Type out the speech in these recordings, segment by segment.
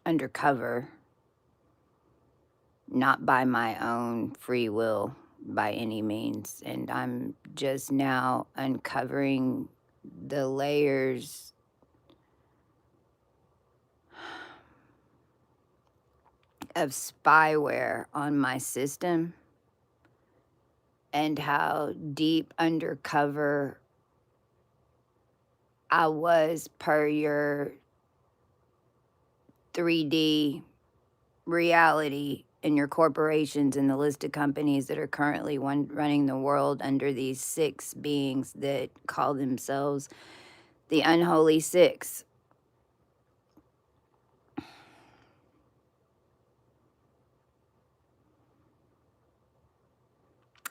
undercover, not by my own free will by any means. And I'm just now uncovering the layers of spyware on my system and how deep undercover I was per your 3D reality and your corporations and the list of companies that are currently running the world under these six beings that call themselves the Unholy Six.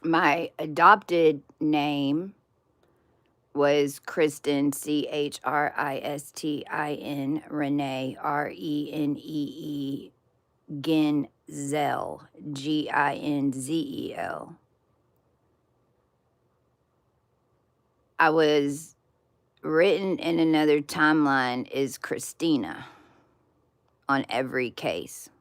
My adopted name was Kristen, Christin, Renee, Renee, Ginzel, Ginzel. I was written in another timeline as Christina on every case.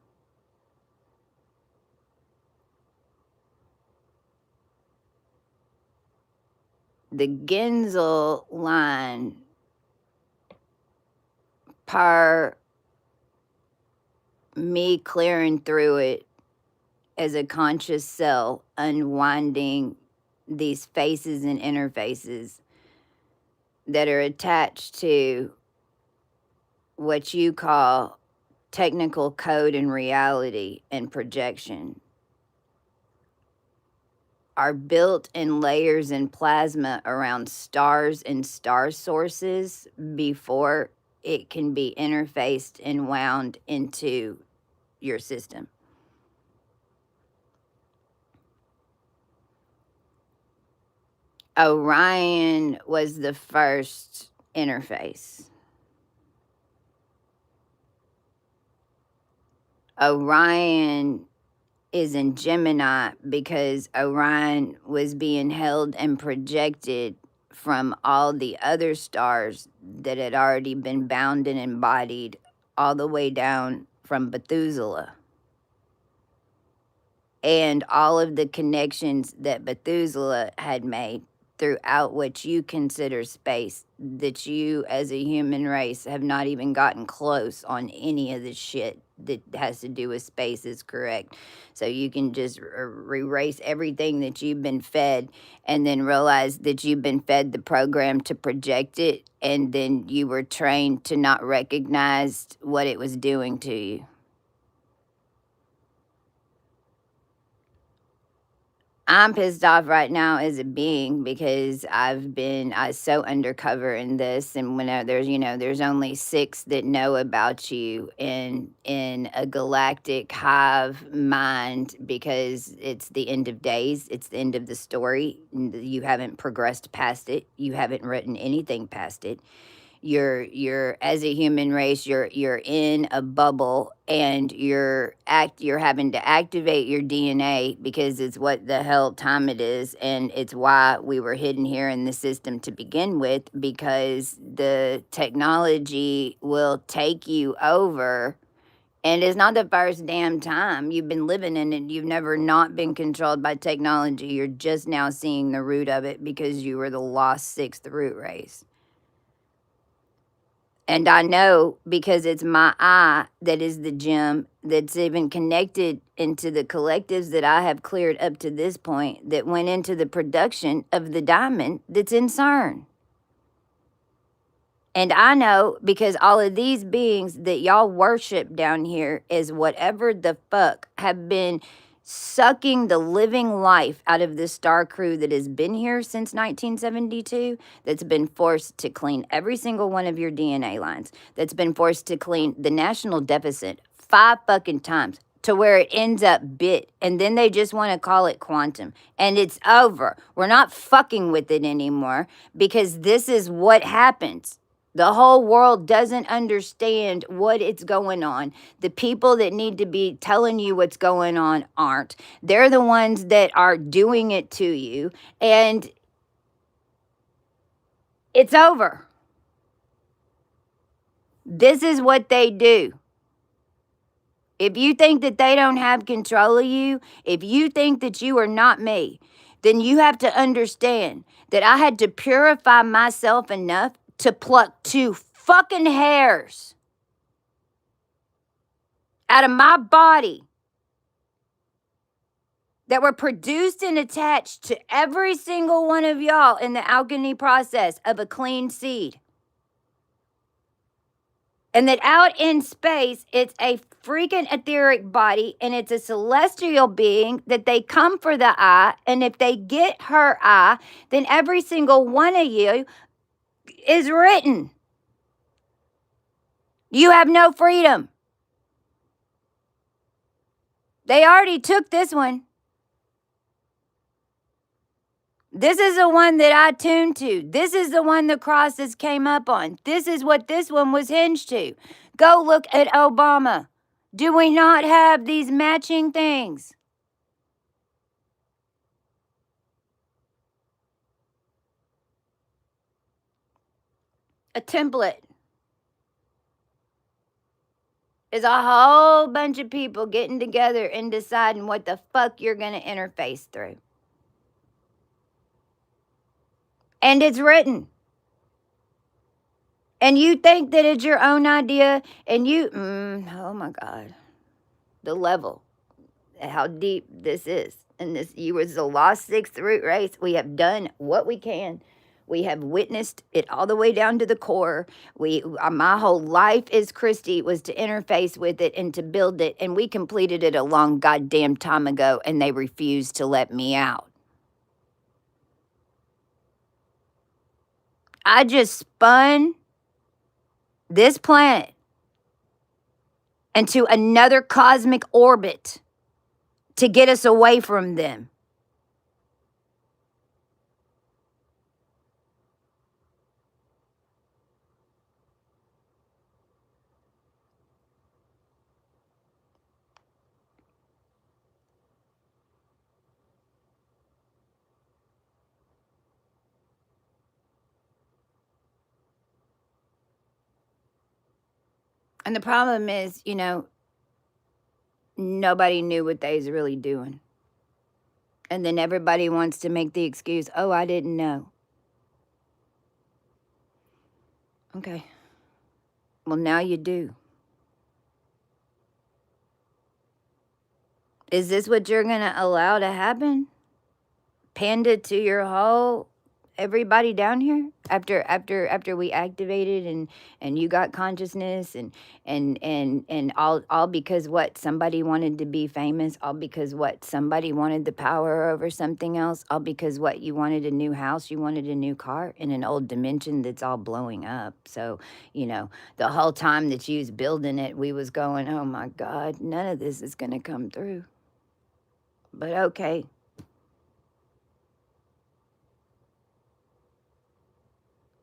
The Genzel line, per me clearing through it as a conscious cell, unwinding these faces and interfaces that are attached to what you call technical code and reality and projection, are built in layers and plasma around stars and star sources before it can be interfaced and wound into your system. Orion was the first interface. Orion is in Gemini because Orion was being held and projected from all the other stars that had already been bound and embodied all the way down from Methuselah. And all of the connections that Methuselah had made throughout what you consider space, that you as a human race have not even gotten close on any of the shit that has to do with space is correct. So you can just erase everything that you've been fed and then realize that you've been fed the program to project it, and then you were trained to not recognize what it was doing to you. I'm pissed off right now as a being because I was so undercover in this, and when there's only six that know about you in a galactic hive mind, because it's the end of days, it's the end of the story. You haven't progressed past it. You haven't written anything past it. You're as a human race, you're in a bubble, and you're having to activate your DNA because it's what the hell time it is, and it's why we were hidden here in the system to begin with, because the technology will take you over. And it's not the first damn time you've been living in it. You've never not been controlled by technology. You're just now seeing the root of it because you were the lost sixth root race. And I know because it's my eye that is the gem that's even connected into the collectives that I have cleared up to this point that went into the production of the diamond that's in CERN. And I know because all of these beings that y'all worship down here is whatever the fuck have been sucking the living life out of this star crew that has been here since 1972, that's been forced to clean every single one of your DNA lines, that's been forced to clean the national deficit 5 fucking times to where it ends up bit, and then they just want to call it quantum, and it's over. We're not fucking with it anymore because this is what happens. The whole world doesn't understand what it's going on. The people that need to be telling you what's going on aren't. They're the ones that are doing it to you, and it's over. This is what they do. If you think that they don't have control of you, if you think that you are not me, then you have to understand that I had to purify myself enough to pluck 2 fucking hairs out of my body that were produced and attached to every single one of y'all in the alchemy process of a clean seed. And that out in space, it's a freaking etheric body and it's a celestial being that they come for the eye. And if they get her eye, then every single one of you is written. You have no freedom. They already took this one. This is the one that I tuned to. This is the one the crosses came up on. This is what this one was hinged to. Go look at Obama. Do we not have these matching things? A template is a whole bunch of people getting together and deciding what the fuck you're going to interface through. And it's written. And you think that it's your own idea, and you, oh my God, the level, how deep this is. And this, you was the lost sixth root race. We have done what we can. We have witnessed it all the way down to the core. My whole life as Christy was to interface with it and to build it, and we completed it a long goddamn time ago, and they refused to let me out. I just spun this planet into another cosmic orbit to get us away from them. And the problem is, nobody knew what they was really doing. And then everybody wants to make the excuse, oh, I didn't know. Okay. Well, now you do. Is this what you're going to allow to happen? Panda to your whole everybody down here after we activated and you got consciousness and all because what somebody wanted to be famous, all because what somebody wanted the power over something else, all because what you wanted a new house, you wanted a new car in an old dimension that's all blowing up. So the whole time that you was building it, we was going, oh my God, none of this is gonna come through. But okay.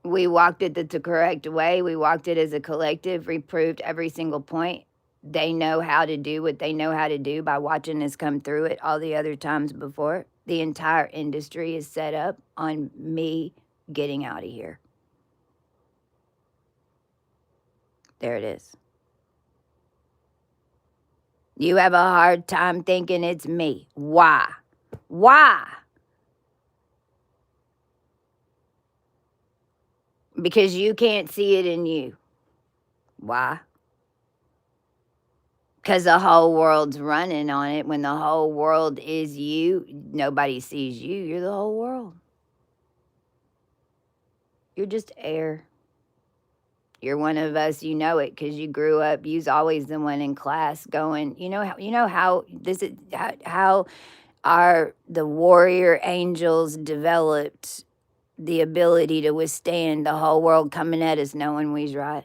We walked it the correct way. We walked it as a collective. We proved every single point. They know how to do what they know how to do by watching us come through it all the other times before. The entire industry is set up on me getting out of here. There it is. You have a hard time thinking it's me. Why? Why? Because you can't see it in you. Why? Because the whole world's running on it. When the whole world is you, nobody sees you. You're the whole world. You're just air. You're one of us. You know it because you grew up. You's always the one in class going. How this is how the warrior angels developed the ability to withstand the whole world coming at us knowing we's right.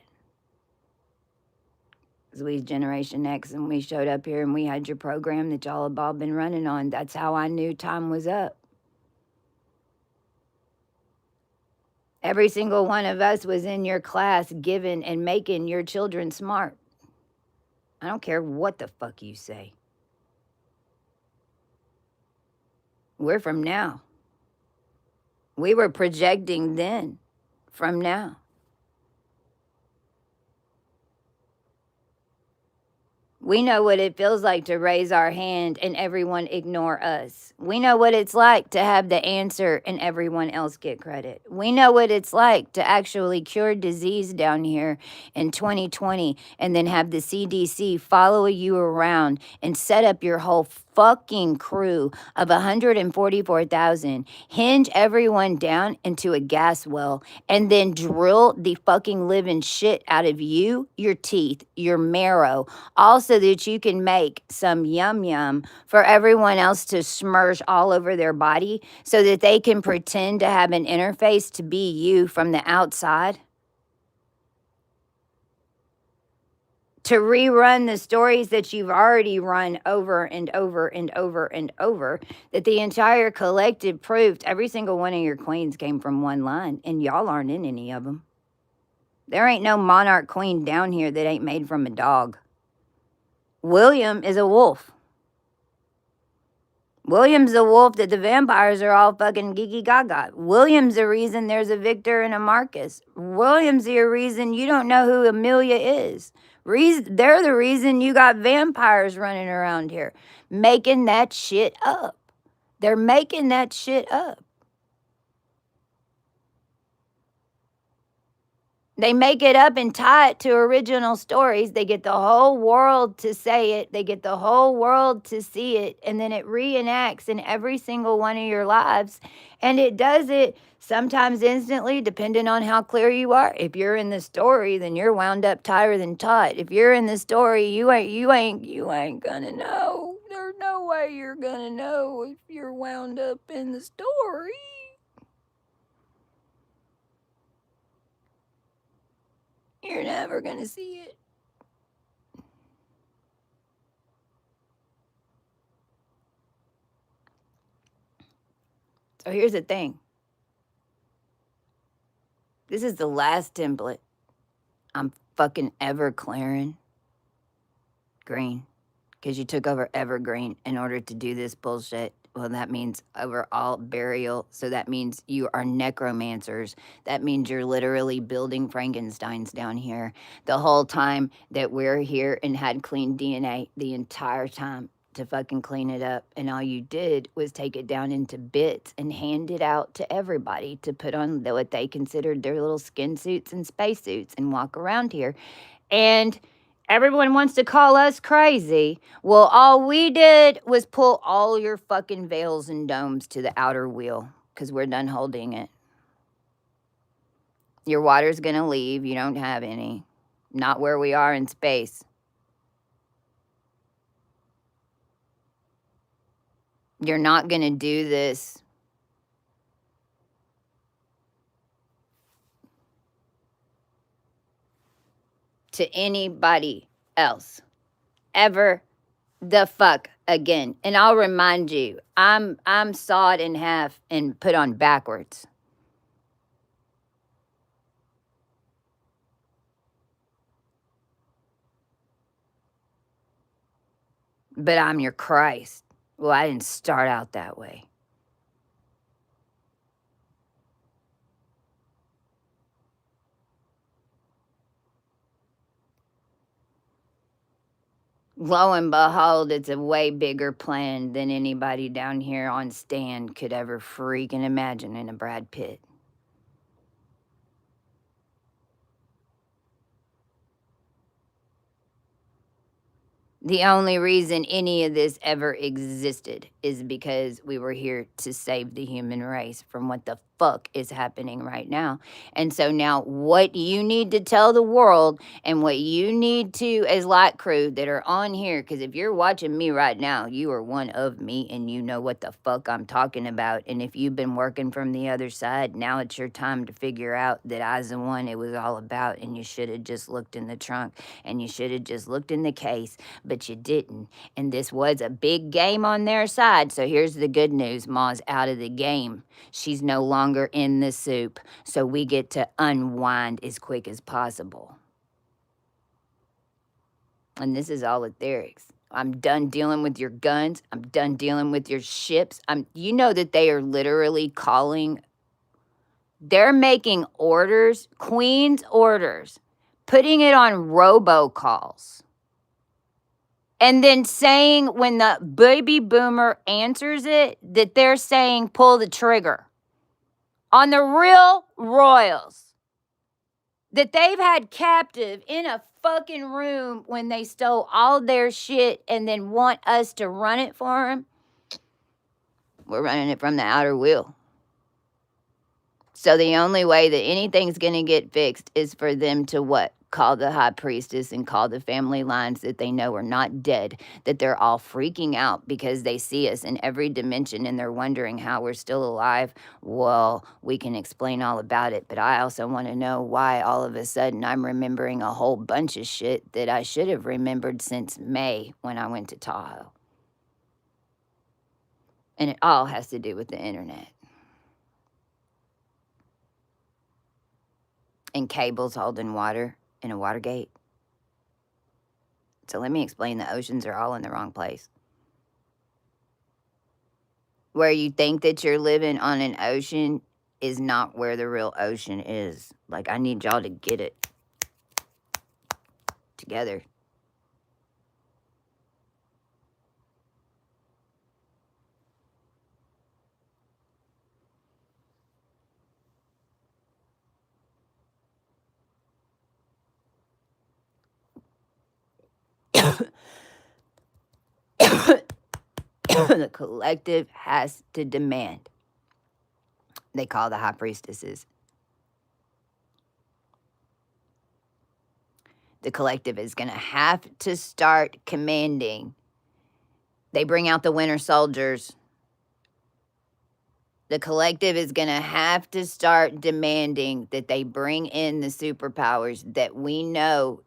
Because we's Generation X and we showed up here and we had your program that y'all have all been running on. That's how I knew time was up. Every single one of us was in your class giving and making your children smart. I don't care what the fuck you say. We're from now. We were projecting then from now. We know what it feels like to raise our hand and everyone ignore us. We know what it's like to have the answer and everyone else get credit. We know what it's like to actually cure disease down here in 2020 and then have the CDC follow you around and set up your whole fucking crew of 144,000, hinge everyone down into a gas well, and then drill the fucking living shit out of you, your teeth, your marrow, also that you can make some yum yum for everyone else to smurge all over their body so that they can pretend to have an interface to be you from the outside. To rerun the stories that you've already run over and over and over and over, that the entire collective proved every single one of your queens came from one line, and y'all aren't in any of them. There ain't no monarch queen down here that ain't made from a dog. William is a wolf. William's the wolf that the vampires are all fucking geeky gaga. William's the reason there's a Victor and a Marcus. William's the reason you don't know who Amelia is. They're the reason you got vampires running around here making that shit up. They're making that shit up. They make it up and tie it to original stories. They get the whole world to say it. They get the whole world to see it. And then it reenacts in every single one of your lives. And it does it sometimes instantly, depending on how clear you are. If you're in the story, then you're wound up tighter than taut. If you're in the story, you ain't gonna know. There's no way you're gonna know if you're wound up in the story. You're never going to see it. So here's the thing. This is the last template I'm fucking ever clearing green. Because you took over Evergreen in order to do this bullshit. Well, that means overall burial. So that means you are necromancers. That means you're literally building Frankensteins down here. The whole time that we're here and had clean DNA the entire time to fucking clean it up. And all you did was take it down into bits and hand it out to everybody to put on what they considered their little skin suits and space suits and walk around here. And everyone wants to call us crazy. Well, all we did was pull all your fucking veils and domes to the outer wheel because we're done holding it. Your water's going to leave. You don't have any. Not where we are in space. You're not going to do this. To anybody else ever the fuck again. And I'll remind you, I'm sawed in half and put on backwards. But I'm your Christ. Well, I didn't start out that way. Lo and behold, it's a way bigger plan than anybody down here on stand could ever freaking imagine in a Brad Pitt. The only reason any of this ever existed is because we were here to save the human race from what the fuck is happening right now. And so now what you need to tell the world and what you need to as light crew that are on here, because if you're watching me right now, you are one of me and you know what the fuck I'm talking about. And if you've been working from the other side, now it's your time to figure out that I was the one it was all about, and you should have just looked in the trunk and you should have just looked in the case, but you didn't. And this was a big game on their side. So here's the good news. Ma's out of the game. She's no longer in the soup. So we get to unwind as quick as possible. And this is all etherics. I'm done dealing with your guns. I'm done dealing with your ships. You know that they are literally calling. They're making orders, Queen's orders, putting it on robocalls. And then saying when the baby boomer answers it, that they're saying pull the trigger on the real royals that they've had captive in a fucking room when they stole all their shit and then want us to run it for them. We're running it from the outer wheel. So the only way that anything's going to get fixed is for them to what? Call the high priestess and call the family lines that they know are not dead, that they're all freaking out because they see us in every dimension and they're wondering how we're still alive. Well, we can explain all about it, but I also want to know why all of a sudden I'm remembering a whole bunch of shit that I should have remembered since May when I went to Tahoe. And it all has to do with the internet. And cables holding water in a water gate. So let me explain, the oceans are all in the wrong place. Where you think that you're living on an ocean is not where the real ocean is. Like, I need y'all to get it together. The collective has to demand. They call the high priestesses. The collective is going to have to start commanding. They bring out the winter soldiers. The collective is going to have to start demanding that they bring in the superpowers that we know,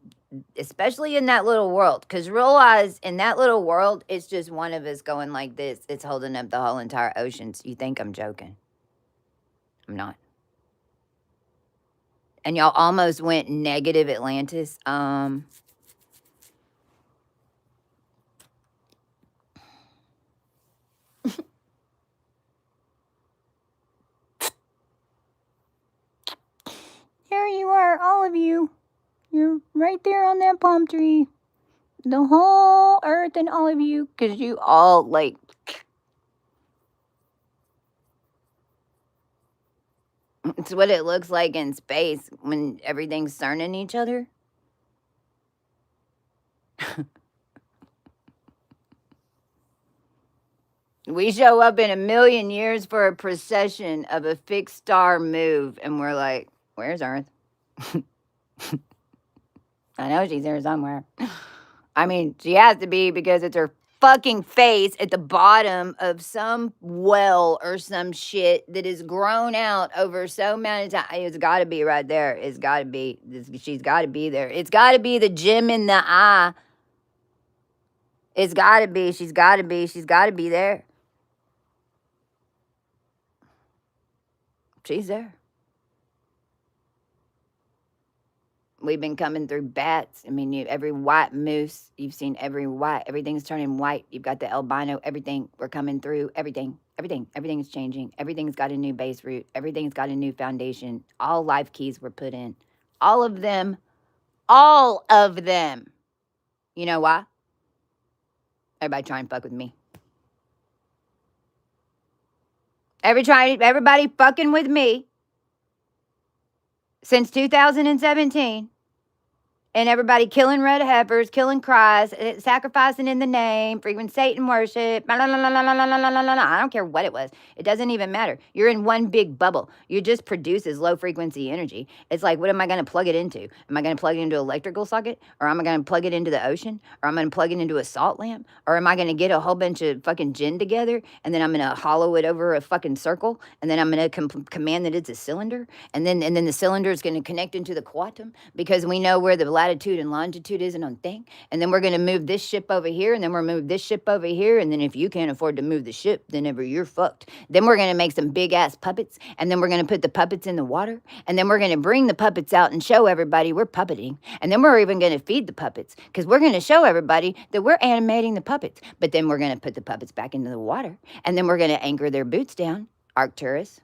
especially in that little world. Because realize, in that little world, it's just one of us going like this. It's holding up the whole entire oceans. You think I'm joking? I'm not. And y'all almost went negative Atlantis. Here you are, all of you. You're right there on that palm tree. The whole earth and all of you, because you all, like... It's what it looks like in space when everything's turning each other. We show up in a million years for a procession of a fixed star move, and we're like, where's Earth? I know she's there somewhere. I mean, she has to be because it's her fucking face at the bottom of some well or some shit that is grown out over so many times. It's got to be right there. It's got to be. She's got to be there. It's got to be the gem in the eye. It's got to be. She's got to be. She's got to be there. She's there. We've been coming through bats. I mean, every white moose, you've seen everything's turning white. You've got the albino, everything. We're coming through, everything is changing. Everything's got a new base root. Everything's got a new foundation. All life keys were put in. All of them. You know why? Everybody try and fuck with me. Everybody fucking with me since 2017. And everybody killing red heifers, killing Christ, sacrificing in the name, freaking Satan worship. Blah, blah, blah, blah, blah, blah, blah, blah. I don't care what it was. It doesn't even matter. You're in one big bubble. You just produces low frequency energy. It's like, what am I going to plug it into? Am I going to plug it into an electrical socket? Or am I going to plug it into the ocean? Or am I going to plug it into a salt lamp? Or am I going to get a whole bunch of fucking gin together and then I'm going to hollow it over a fucking circle and then I'm going to command that it's a cylinder and then the cylinder is going to connect into the quantum because we know where the latitude and longitude isn't on thing. And then we're going to move this ship over here and then we're move this ship over here. And then if you can't afford to move the ship, then ever you're fucked. Then we're going to make some big ass puppets and then we're going to put the puppets in the water and then we're going to bring the puppets out and show everybody we're puppeting. And then we're even going to feed the puppets because we're going to show everybody that we're animating the puppets. But then we're going to put the puppets back into the water and then we're going to anchor their boots down. Arcturus.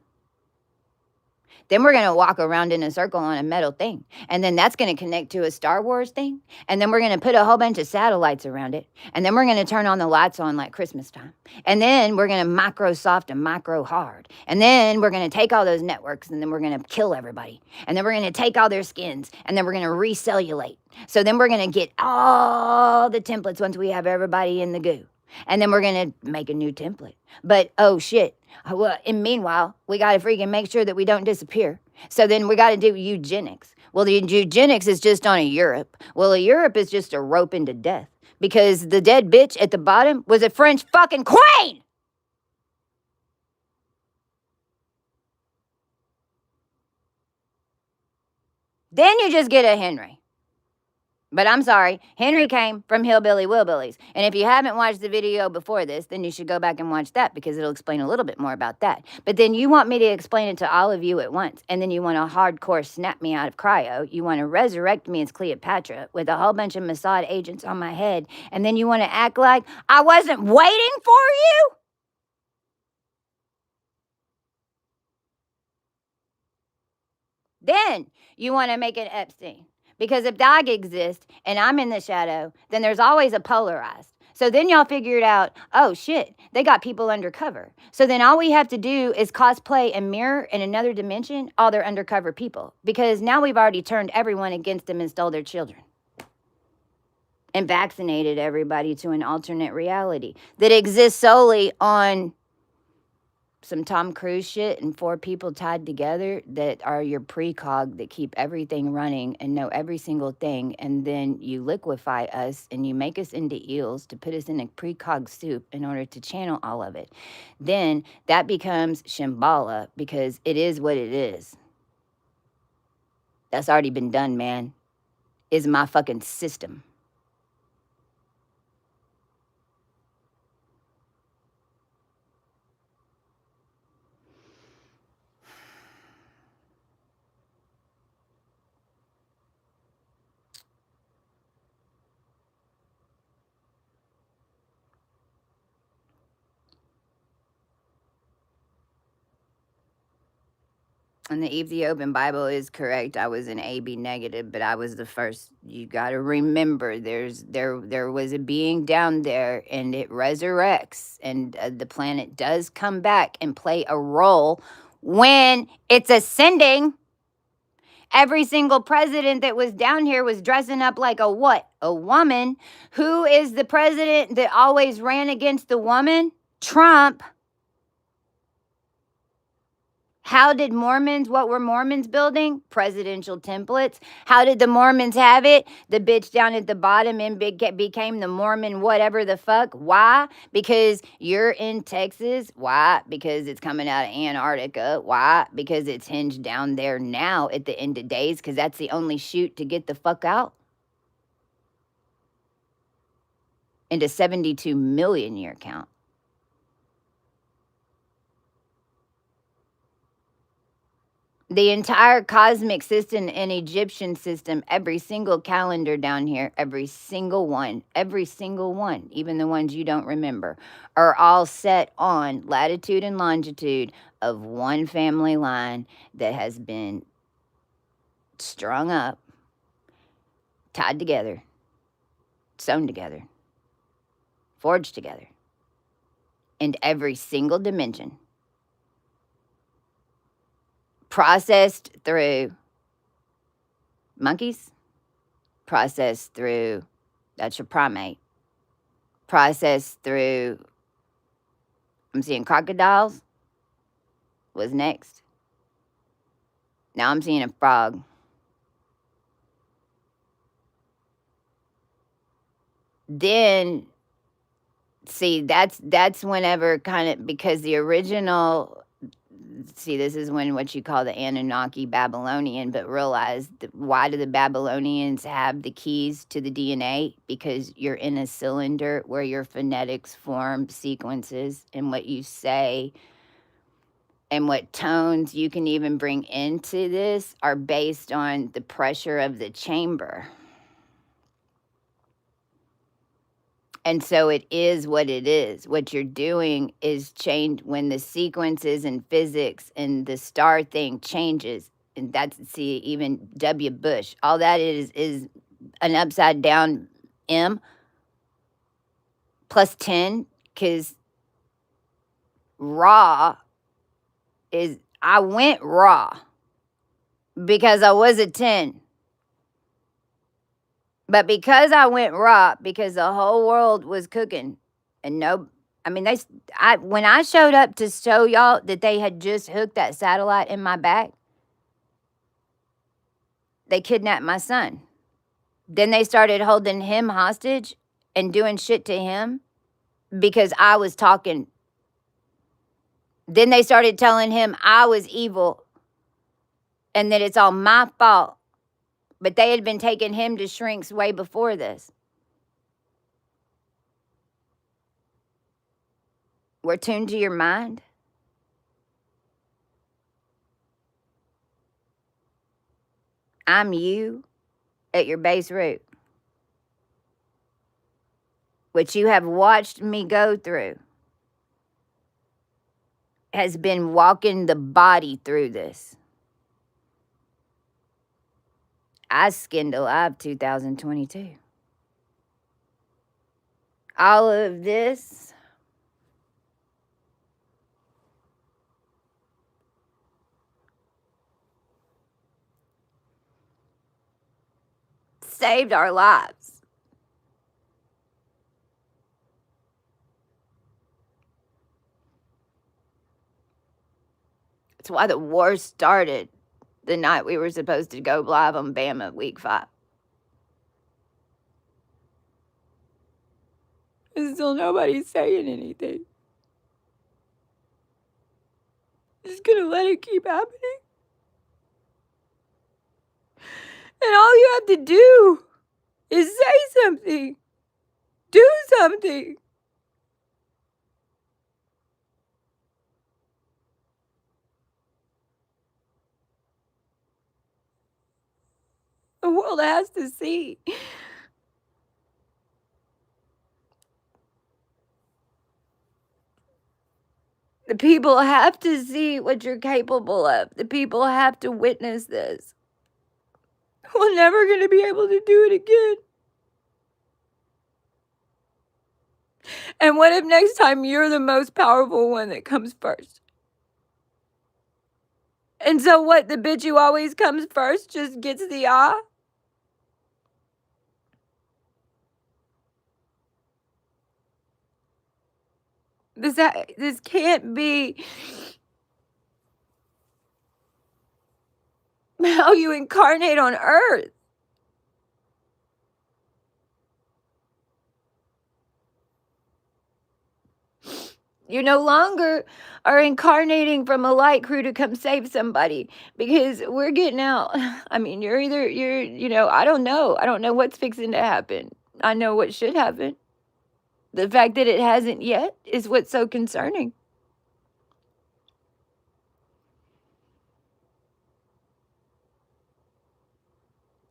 Then we're going to walk around in a circle on a metal thing. And then that's going to connect to a Star Wars thing. And then we're going to put a whole bunch of satellites around it. And then we're going to turn on the lights on like Christmas time. And then we're going to micro soft and micro hard. And then we're going to take all those networks and then we're going to kill everybody. And then we're going to take all their skins and then we're going to recellulate. So then we're going to get all the templates once we have everybody in the goo. And then we're going to make a new template. But, oh, shit. Well, and meanwhile, we got to freaking make sure that we don't disappear. So then we got to do eugenics. Well, the eugenics is just on a Europe. Well, a Europe is just a rope into death. Because the dead bitch at the bottom was a French fucking queen! Then you just get a Henry. But I'm sorry, Henry came from Hillbilly Willbillies. And if you haven't watched the video before this, then you should go back and watch that because it'll explain a little bit more about that. But then you want me to explain it to all of you at once. And then you want to hardcore snap me out of cryo. You want to resurrect me as Cleopatra with a whole bunch of Mossad agents on my head. And then you want to act like I wasn't waiting for you? Then you want to make it Epstein. Because if Dog exists and I'm in the shadow, then there's always a polarized. So then y'all figured out, oh shit, they got people undercover. So then all we have to do is cosplay and mirror in another dimension all their undercover people. Because now we've already turned everyone against them and stole their children. And vaccinated everybody to an alternate reality that exists solely on some Tom Cruise shit and 4 people tied together that are your precog that keep everything running and know every single thing. And then you liquefy us and you make us into eels to put us in a precog soup in order to channel all of it. Then that becomes Shambhala because it is what it is. That's already been done, man. Is my fucking system. And the Ethiopian Bible is correct. I was an AB negative, but I was the first. You got to remember, there was a being down there, and it resurrects, and the planet does come back and play a role when it's ascending. Every single president that was down here was dressing up like a what? A woman. Who is the president that always ran against the woman? Trump. How did what were Mormons building? Presidential templates. How did the Mormons have it? The bitch down at the bottom and became the Mormon whatever the fuck. Why? Because you're in Texas. Why? Because it's coming out of Antarctica. Why? Because it's hinged down there now at the end of days because that's the only chute to get the fuck out. Into 72 million year count. The entire cosmic system and Egyptian system, every single calendar down here, every single one, even the ones you don't remember, are all set on latitude and longitude of one family line that has been strung up, tied together, sewn together, forged together, in every single dimension. Processed through monkeys, processed through, that's your primate, processed through, I'm seeing crocodiles, was next. Now I'm seeing a frog. Then, see, that's whenever kind of, because the original, see, this is when what you call the Anunnaki Babylonian, but realize why do the Babylonians have the keys to the DNA? Because you're in a cylinder where your phonetics form sequences and what you say and what tones you can even bring into this are based on the pressure of the chamber. And so it is what it is. What you're doing is change when the sequences and physics and the star thing changes. And that's, see, even W. Bush, all that is an upside down M plus 10, because raw is, I went raw because I was a 10. But because I went raw, because the whole world was cooking, and no, I mean, when I showed up to show y'all that they had just hooked that satellite in my back, they kidnapped my son. Then they started holding him hostage and doing shit to him because I was talking. Then they started telling him I was evil and that it's all my fault. But they had been taking him to shrinks way before this. We're tuned to your mind. I'm you at your base root. What you have watched me go through has been walking the body through this. I skinned alive 2022. All of this saved our lives. It's why the war started the night we were supposed to go live on Bama week 5. And still nobody's saying anything. Just gonna let it keep happening. And all you have to do is say something. Do something. The world has to see. The people have to see what you're capable of. The people have to witness this. We're never going to be able to do it again. And what if next time you're the most powerful one that comes first? And so what, the bitch who always comes first just gets the ah? This can't be how you incarnate on Earth. You no longer are incarnating from a light crew to come save somebody, because we're getting out. I mean, I don't know. I don't know what's fixing to happen. I know what should happen. The fact that it hasn't yet is what's so concerning.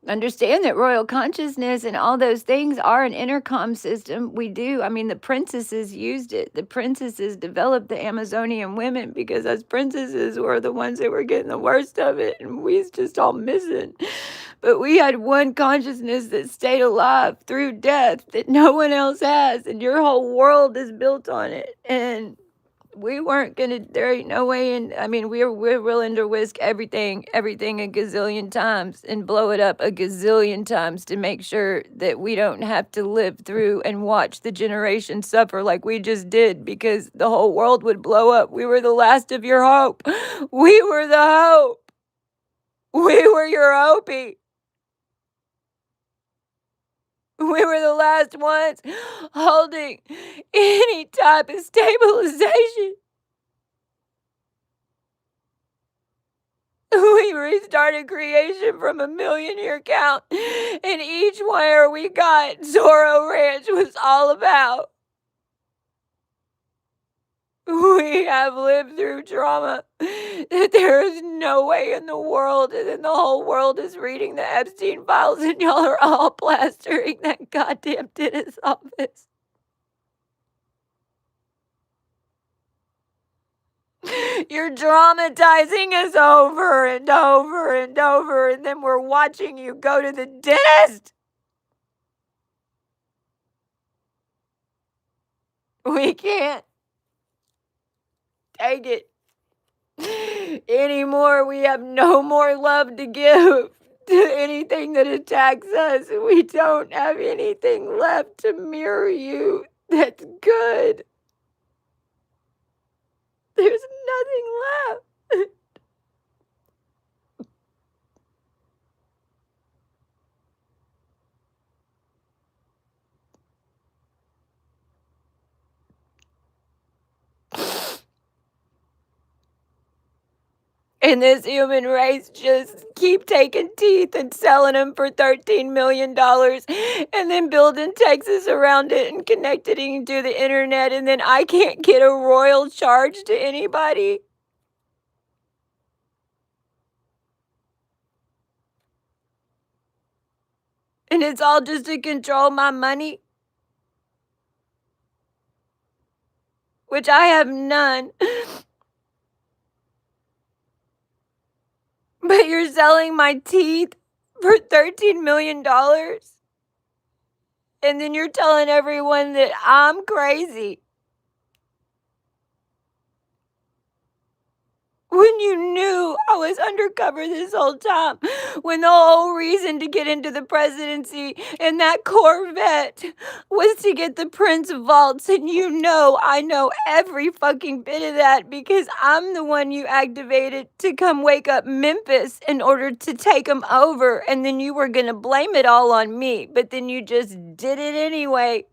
Understand that royal consciousness and all those things are an intercom system. We do. I mean, the princesses used it. The princesses developed the Amazonian women because us princesses were the ones that were getting the worst of it, and we was just all missing. But we had one consciousness that stayed alive through death that no one else has, and your whole world is built on it. And we weren't gonna, there ain't no way in, I mean, we're willing to risk everything a gazillion times and blow it up a gazillion times to make sure that we don't have to live through and watch the generation suffer like we just did, because the whole world would blow up. We were the last of your hope. We were the hope. We were your Opie. We were the last ones holding any type of stabilization. We restarted creation from a million-year count, and each wire we got, Zorro Ranch was all about. We have lived through trauma that there is no way in the world, and then the whole world is reading the Epstein files, and y'all are all plastering that goddamn dentist's office. You're dramatizing us over and over and over, and then we're watching you go to the dentist. We can't take it anymore. We have no more love to give to anything that attacks us. We don't have anything left to mirror you that's good. There's nothing left. And this human race just keep taking teeth and selling them for $13 million and then building Texas around it and connecting to the internet, and then I can't get a royal charge to anybody. And it's all just to control my money, which I have none. But you're selling my teeth for $13 million. And then you're telling everyone that I'm crazy. When you knew I was undercover this whole time, when the whole reason to get into the presidency and that Corvette was to get the Prince vaults, and I know every fucking bit of that because I'm the one you activated to come wake up Memphis in order to take them over, and then you were gonna blame it all on me, but then you just did it anyway.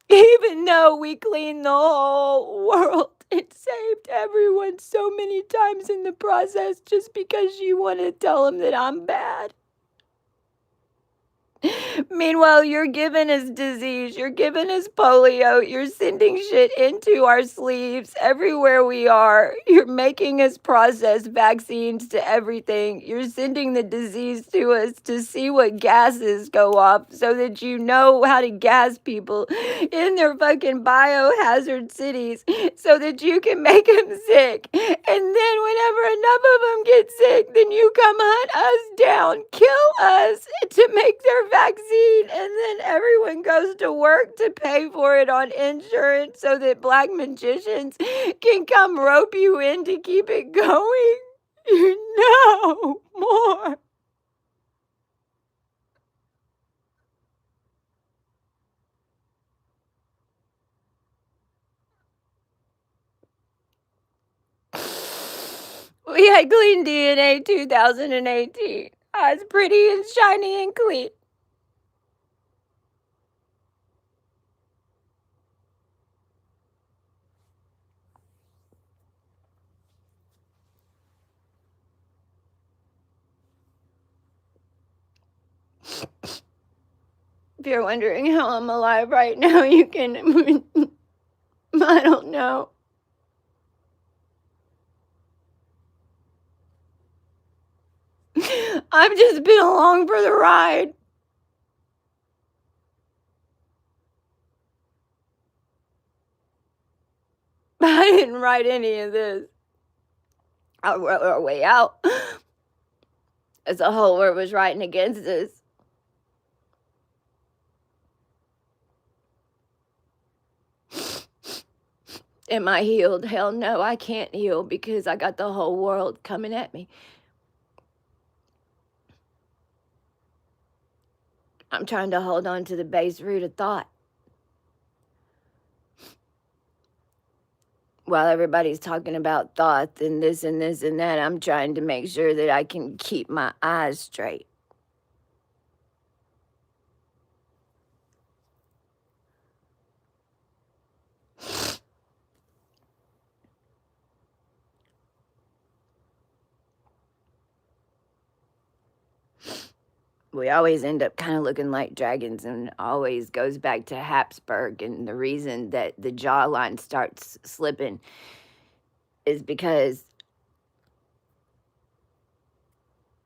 Even though we cleaned the whole world and saved everyone so many times in the process just because you want to tell them that I'm bad. Meanwhile, you're giving us disease, you're giving us polio, you're sending shit into our sleeves everywhere we are. You're making us process vaccines to everything. You're sending the disease to us to see what gases go off so that you know how to gas people in their fucking biohazard cities so that you can make them sick. And then whenever enough of them get sick, then you come hunt us down, kill us to make their vaccine, and then everyone goes to work to pay for it on insurance so that black magicians can come rope you in to keep it going. No more. We had clean DNA 2018. I was pretty and shiny and clean. If you're wondering how I'm alive right now, you can. I don't know. I've just been along for the ride. I didn't write any of this. I wrote our way out as a whole world was writing against us. Am I healed? Hell no, I can't heal because I got the whole world coming at me. I'm trying to hold on to the base root of thought. While everybody's talking about thoughts and this and this and that, I'm trying to make sure that I can keep my eyes straight. We always end up kind of looking like dragons, and it always goes back to Habsburg. And the reason that the jawline starts slipping is because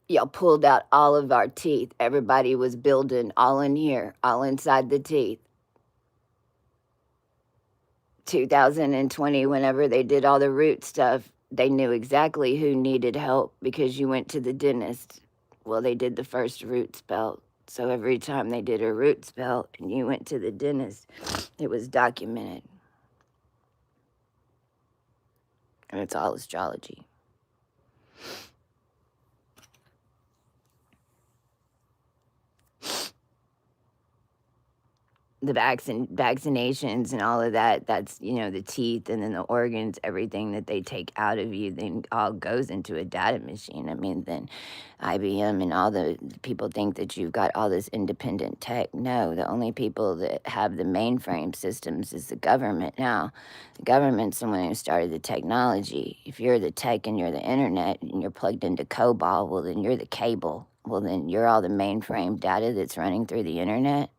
y'all pulled out all of our teeth. Everybody was building all in here, all inside the teeth. 2020, whenever they did all the root stuff, they knew exactly who needed help because you went to the dentist. Well, they did the first root spell. So every time they did a root spell and you went to the dentist, it was documented. And it's all astrology. The vaccinations and all of that, that's, the teeth and then the organs, everything that they take out of you, then all goes into a data machine. I mean, then IBM and all the people think that you've got all this independent tech. No, the only people that have the mainframe systems is the government now. The government's the one who started the technology. If you're the tech and you're the internet and you're plugged into COBOL, well, then you're the cable. Well, then you're all the mainframe data that's running through the internet.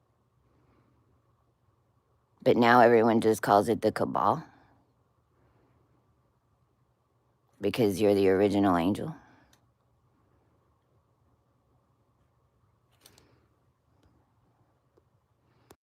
But now everyone just calls it the cabal because you're the original angel.